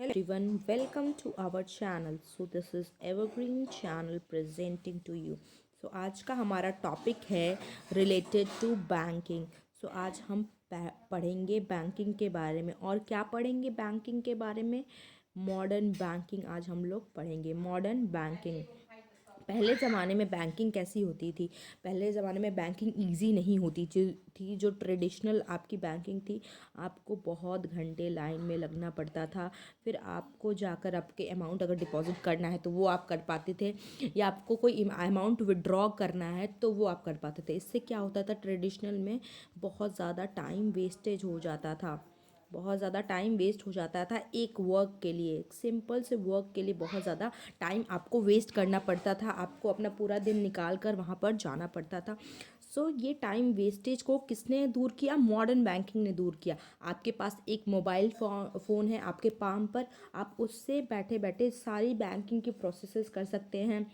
Hello everyone, welcome to our channel. So this is Evergreen channel presenting to you. So आज का हमारा topic है related to banking. सो आज हम पढ़ेंगे बैंकिंग के बारे में. और क्या पढ़ेंगे बैंकिंग के बारे में? मॉडर्न बैंकिंग आज हम लोग पढ़ेंगे. Modern banking. पहले ज़माने में बैंकिंग कैसी होती थी? पहले ज़माने में बैंकिंग इजी नहीं होती थी. जो ट्रेडिशनल आपकी बैंकिंग थी, आपको बहुत घंटे लाइन में लगना पड़ता था. फिर आपको जाकर आपके अमाउंट अगर डिपॉजिट करना है तो वो आप कर पाते थे, या आपको कोई अमाउंट विड्रॉ करना है तो वो आप कर पाते थे. इससे क्या होता था, ट्रेडिशनल में बहुत ज़्यादा टाइम वेस्टेज हो जाता था. बहुत ज़्यादा टाइम वेस्ट हो जाता था एक वर्क के लिए. एक सिंपल से वर्क के लिए बहुत ज़्यादा टाइम आपको वेस्ट करना पड़ता था. आपको अपना पूरा दिन निकाल कर वहाँ पर जाना पड़ता था. सो ये टाइम वेस्टेज को किसने दूर किया? मॉडर्न बैंकिंग ने दूर किया. आपके पास एक मोबाइल फ़ोन है आपके पाम पर. आप उससे बैठे बैठे सारी बैंकिंग की प्रोसेसेस कर सकते हैं.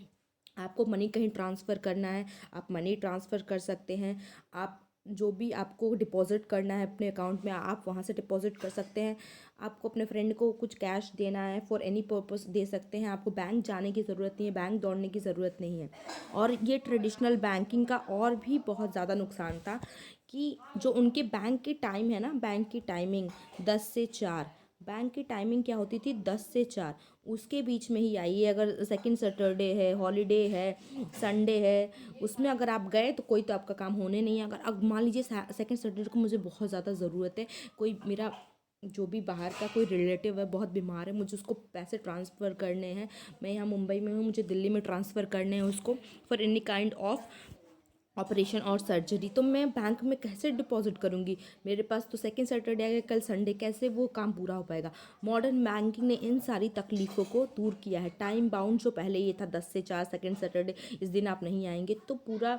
आपको मनी कहीं ट्रांसफ़र करना है, आप मनी ट्रांसफ़र कर सकते हैं. आप जो भी आपको डिपॉज़िट करना है अपने अकाउंट में, आप वहाँ से डिपॉज़िट कर सकते हैं. आपको अपने फ्रेंड को कुछ कैश देना है, फॉर एनी पर्पस दे सकते हैं. आपको बैंक जाने की ज़रूरत नहीं है, बैंक दौड़ने की ज़रूरत नहीं है. और ये ट्रेडिशनल बैंकिंग का और भी बहुत ज़्यादा नुकसान था कि जो उनके बैंक की टाइम है ना, बैंक की टाइमिंग 10 से 4. बैंक की टाइमिंग क्या होती थी? 10 से 4. उसके बीच में ही आइए, अगर सेकंड सैटरडे है, हॉलीडे है, संडे है, उसमें अगर आप गए तो कोई तो आपका काम होने नहीं है. अगर अब मान लीजिए सेकंड सैटरडे को मुझे बहुत ज़्यादा ज़रूरत है, कोई मेरा जो भी बाहर का कोई रिलेटिव है बहुत बीमार है, मुझे उसको पैसे ट्रांसफ़र करने हैं. मैं यहाँ मुंबई में हूँ, मुझे दिल्ली में ट्रांसफ़र करने हैं उसको, for any kind of operation और सर्जरी. तो मैं बैंक में कैसे डिपॉजिट करूंगी? मेरे पास तो सेकंड सैटरडे आ गया, कल संडे, कैसे वो काम पूरा हो पाएगा? मॉडर्न बैंकिंग ने इन सारी तकलीफ़ों को दूर किया है. टाइम बाउंड जो पहले ये था 10 से 4 सेकंड सैटरडे, इस दिन आप नहीं आएंगे तो पूरा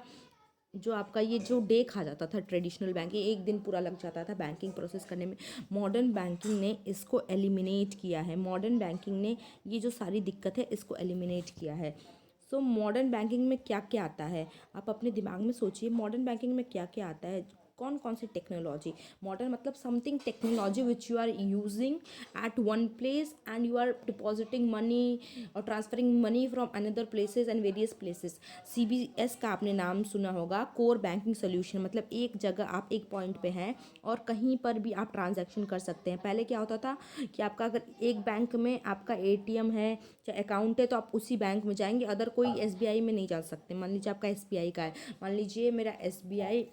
जो आपका ये जो डे खा जाता था ट्रेडिशनल बैंकिंग, एक दिन पूरा लग जाता था बैंकिंग प्रोसेस करने में. मॉडर्न बैंकिंग ने इसको एलिमिनेट किया है. मॉडर्न बैंकिंग ने ये जो सारी दिक्कत है इसको एलिमिनेट किया है. सो मॉडर्न बैंकिंग में क्या क्या आता है? आप अपने दिमाग में सोचिए, मॉडर्न बैंकिंग में क्या क्या आता है. कौन कौन सी टेक्नोलॉजी? मॉडर्न मतलब something technology which you are using at one place and you are depositing money और transferring money from another places and various places. CBS का आपने नाम सुना होगा, कोर बैंकिंग सोल्यूशन. मतलब एक जगह आप एक पॉइंट पे हैं और कहीं पर भी आप ट्रांजैक्शन कर सकते हैं. पहले क्या होता था कि आपका अगर एक बैंक में आपका ATM है, चाहे अकाउंट है, तो आप उसी बैंक में जाएंगे. अदर कोई SBI में नहीं जा सकते. मान लीजिए आपका SBI का है, मान लीजिए मेरा SBI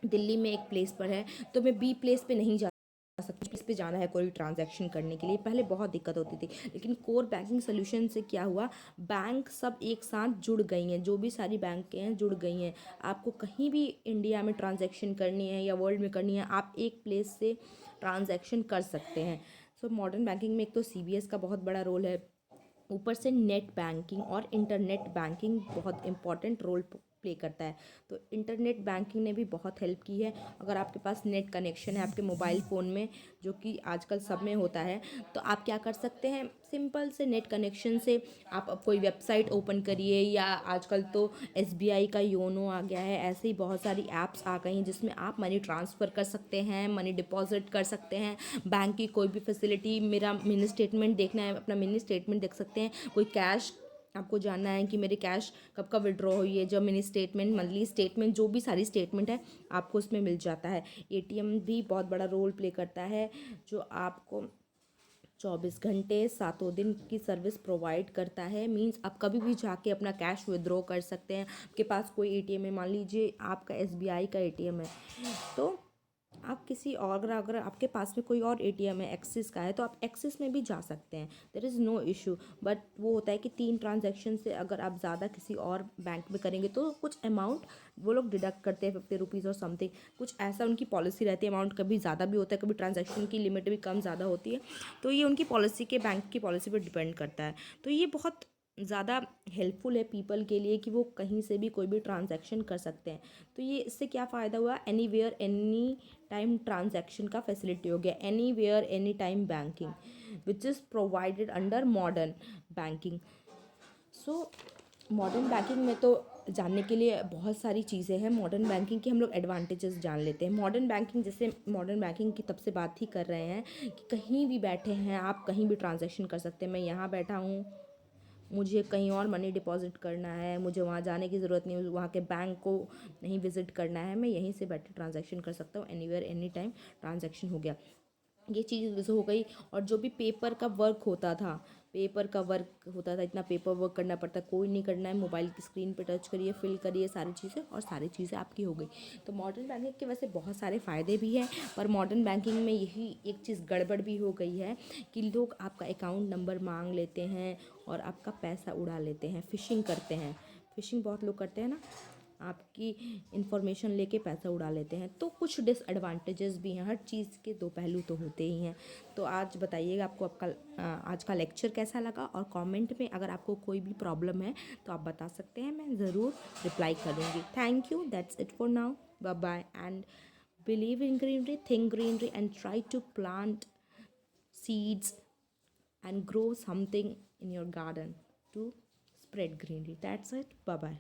दिल्ली में एक प्लेस पर है, तो मैं B प्लेस पे नहीं जा सकती. इस पे जाना है कोई ट्रांजैक्शन करने के लिए, पहले बहुत दिक्कत होती थी. लेकिन कोर बैंकिंग सोल्यूशन से क्या हुआ, बैंक सब एक साथ जुड़ गई हैं. जो भी सारी बैंकें हैं जुड़ गई हैं. आपको कहीं भी इंडिया में ट्रांजैक्शन करनी है या वर्ल्ड में करनी है, आप एक प्लेस से ट्रांजैक्शन कर सकते हैं. सो मॉडर्न बैंकिंग में एक तो CBS का बहुत बड़ा रोल है. ऊपर से नेट बैंकिंग और इंटरनेट बैंकिंग बहुत इंपॉर्टेंट रोल प्ले करता है. तो इंटरनेट बैंकिंग ने भी बहुत हेल्प की है. अगर आपके पास नेट कनेक्शन है आपके मोबाइल फ़ोन में, जो कि आजकल सब में होता है, तो आप क्या कर सकते हैं, सिंपल से नेट कनेक्शन से आप अब कोई वेबसाइट ओपन करिए, या आजकल तो SBI का योनो आ गया है. ऐसे ही बहुत सारी ऐप्स आ गई हैं जिसमें आप मनी ट्रांसफ़र कर सकते हैं, मनी डिपॉजिट कर सकते हैं. बैंक की कोई भी फैसिलिटी, मेरा मिनी स्टेटमेंट देखना है, अपना मिनी स्टेटमेंट देख सकते हैं. कोई कैश आपको जानना है कि मेरे कैश कब कब विड्रॉ हुई है, जो मिनी स्टेटमेंट, मंथली स्टेटमेंट, जो भी सारी स्टेटमेंट है आपको उसमें मिल जाता है. ATM भी बहुत बड़ा रोल प्ले करता है, जो आपको 24 घंटे 7 दिन की सर्विस प्रोवाइड करता है. मींस आप कभी भी जाके अपना कैश विड्रॉ कर सकते हैं. आपके पास कोई ATM है, मान लीजिए आपका SBI का ATM है, तो आप किसी और, अगर आपके पास में कोई और ATM है, एक्सिस का है, तो आप एक्सिस में भी जा सकते हैं. There is no issue. But वो होता है कि 3 ट्रांजैक्शन से अगर आप ज़्यादा किसी और बैंक में करेंगे तो कुछ अमाउंट वो लोग डिडक्ट करते हैं, 50 रुपीज़ और समथिंग. कुछ ऐसा उनकी पॉलिसी रहती है. अमाउंट कभी ज़्यादा भी होता है, कभी ट्रांजैक्शन की लिमिट भी कम ज़्यादा होती है. तो ये उनकी पॉलिसी के, बैंक की पॉलिसी पर डिपेंड करता है. तो ये बहुत ज़्यादा हेल्पफुल है पीपल के लिए कि वो कहीं से भी कोई भी ट्रांजैक्शन कर सकते हैं. तो ये इससे क्या फ़ायदा हुआ, anywhere any time transaction का फैसिलिटी हो गया. Anywhere any time banking which is provided under modern banking. So modern banking में तो जानने के लिए बहुत सारी चीज़ें हैं मॉडर्न बैंकिंग की। हम लोग एडवांटेजेस जान लेते हैं। मॉडर्न बैंकिंग, जैसे मॉडर्न बैंकिंग की तब से बात ही कर रहे हैं कि कहीं भी बैठे हैं आप, कहीं भी ट्रांजैक्शन कर सकते हैं। मैं यहाँ बैठा हूँ, मुझे कहीं और मनी डिपॉजिट करना है, मुझे वहाँ जाने की ज़रूरत नहीं, वहाँ के बैंक को नहीं विज़िट करना है, मैं यहीं से बैठे ट्रांजैक्शन कर सकता हूँ। एनीवेयर एनी टाइम ट्रांजैक्शन हो गया, ये चीज़ हो गई। और जो भी पेपर का वर्क होता था, इतना पेपर वर्क करना पड़ता, कोई नहीं करना है, मोबाइल की स्क्रीन पे टच करिए, फिल करिए सारी चीज़ें, और सारी चीज़ें आपकी हो गई। तो मॉडर्न बैंकिंग के वैसे बहुत सारे फ़ायदे भी हैं, पर मॉडर्न बैंकिंग में यही एक चीज़ गड़बड़ भी हो गई है कि लोग आपका अकाउंट नंबर मांग लेते हैं और आपका पैसा उड़ा लेते हैं, फ़िशिंग करते हैं। फ़िशिंग बहुत लोग करते हैं ना, आपकी इन्फॉर्मेशन लेके पैसा उड़ा लेते हैं। तो कुछ डिसएडवांटेजेस भी हैं, हर चीज़ के दो पहलू तो होते ही हैं। तो आज बताइएगा आपको आज का लेक्चर कैसा लगा, और कमेंट में अगर आपको कोई भी प्रॉब्लम है तो आप बता सकते हैं, मैं ज़रूर रिप्लाई करूँगी। Thank you, that's it for now, bye bye. And believe in greenery, think greenery, and try to plant seeds and grow something in your garden to spread greenery. That's it. Bye bye.